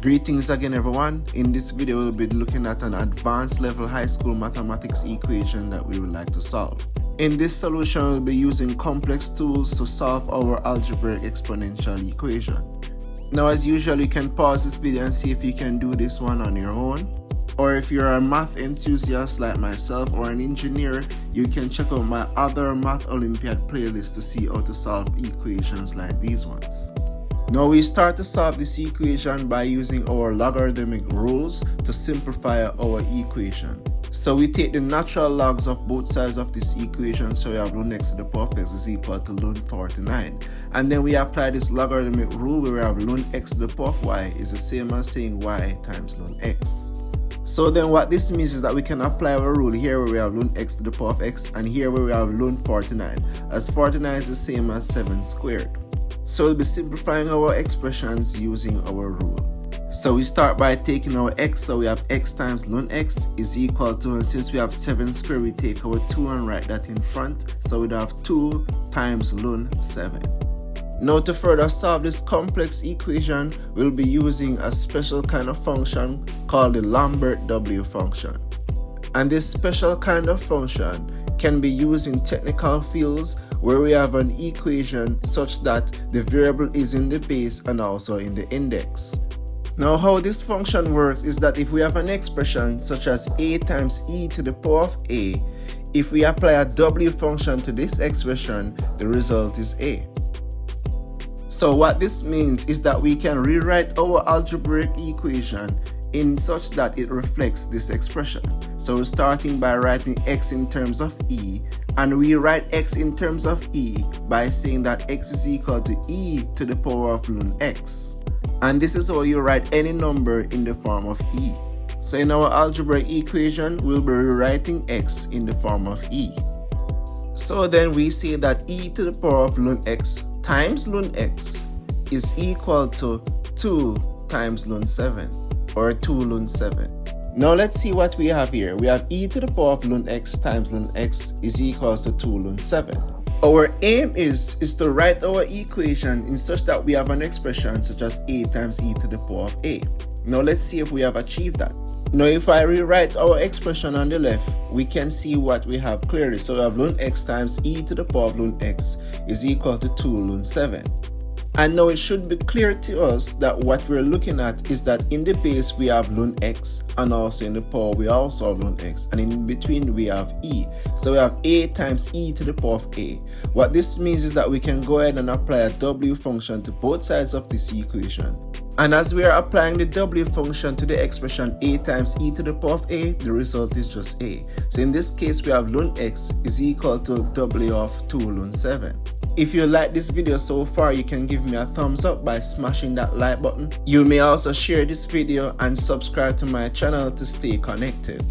Greetings again everyone. In this video we'll be looking at an advanced level high school mathematics equation that we would like to solve. In this solution we'll be using complex tools to solve our algebraic exponential equation. Now as usual you can pause this video and see if you can do this one on your own. Or if you're a math enthusiast like myself or an engineer, you can check out my other Math Olympiad playlist to see how to solve equations like these ones. Now we start to solve this equation by using our logarithmic rules to simplify our equation. So we take the natural logs of both sides of this equation, so we have ln x to the power of x is equal to ln 49. And then we apply this logarithmic rule where we have ln x to the power of y is the same as saying y times ln x. So then what this means is that we can apply our rule here where we have ln x to the power of x and here where we have ln 49, as 49 is the same as 7 squared. So we'll be simplifying our expressions using our rule. So we start by taking our x, so we have x times ln x is equal to, and since we have 7 squared we take our 2 and write that in front, so we'd have 2 times ln 7. Now to further solve this complex equation, we'll be using a special kind of function called the Lambert W function. And this special kind of function can be used in technical fields where we have an equation such that the variable is in the base and also in the index. Now how this function works is that if we have an expression such as a times e to the power of a, if we apply a w function to this expression, the result is a. So what this means is that we can rewrite our algebraic equation in such that it reflects this expression. So we're starting by writing x in terms of e, and we write x in terms of e by saying that x is equal to e to the power of ln x. And this is how you write any number in the form of e. So in our algebraic equation, we'll be rewriting x in the form of e. So then we say that e to the power of ln x times ln x is equal to 2 times ln 7, or 2 ln 7. Now let's see what we have here. We have e to the power of ln x times ln x is equals to 2 ln 7. Our aim is to write our equation in such that we have an expression such as a times e to the power of a. Now let's see if we have achieved that. Now if I rewrite our expression on the left, we can see what we have clearly. So we have ln x times e to the power of ln x is equal to 2 ln 7. And now it should be clear to us that what we're looking at is that in the base we have ln x, and also in the power we also have ln x, and in between we have e. So we have a times e to the power of a. What this means is that we can go ahead and apply a w function to both sides of this equation. And as we are applying the w function to the expression a times e to the power of a, the result is just a. So in this case we have ln x is equal to w of 2 ln 7. If you like this video so far, you can give me a thumbs up by smashing that like button. You may also share this video and subscribe to my channel to stay connected.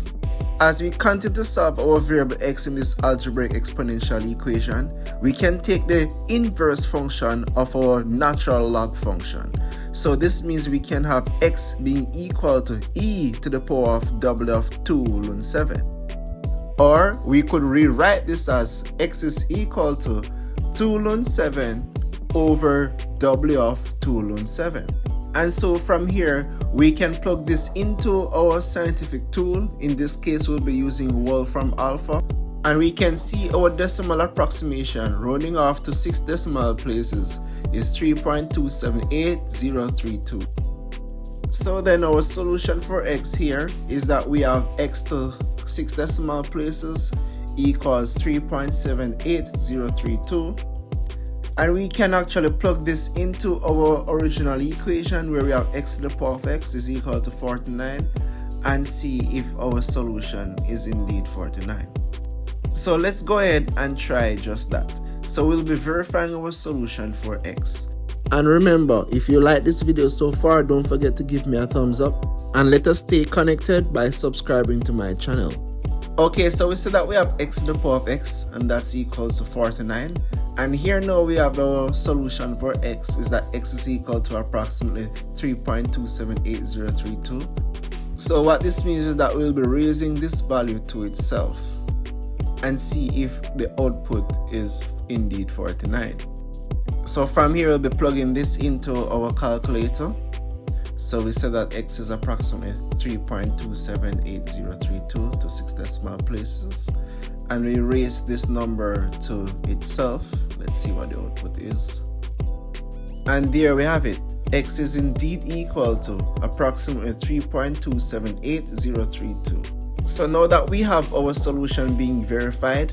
As we continue to solve our variable x in this algebraic exponential equation, we can take the inverse function of our natural log function. So this means we can have x being equal to e to the power of w of 2 ln 7. Or we could rewrite this as x is equal to 2 ln 7 over w of 2 ln 7. And so from here we can plug this into our scientific tool. In this case we'll be using Wolfram Alpha, and we can see our decimal approximation rounding off to 6 decimal places is 3.278032. So then our solution for x here is that we have x to 6 decimal places equals 3.78032, and we can actually plug this into our original equation where we have x to the power of x is equal to 49 and see if our solution is indeed 49. So let's go ahead and try just that. So we'll be verifying our solution for x. And remember, if you like this video so far, don't forget to give me a thumbs up and let us stay connected by subscribing to my channel. Okay, so we said that we have x to the power of x, and that's equal to 49. And here now we have our solution for x is that x is equal to approximately 3.278032. So what this means is that we'll be raising this value to itself and see if the output is indeed 49. So from here we'll be plugging this into our calculator. So we said that x is approximately 3.278032 to 6 decimal places, and we raise this number to itself. Let's see what the output is. And there we have it. X is indeed equal to approximately 3.278032. So now that we have our solution being verified,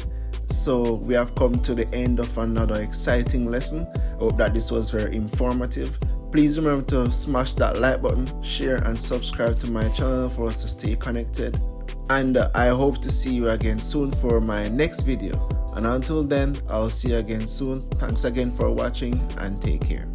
so we have come to the end of another exciting lesson. I hope that this was very informative. Please remember to smash that like button, share and subscribe to my channel for us to stay connected. And I hope to see you again soon for my next video. And until then, I'll see you again soon. Thanks again for watching and take care.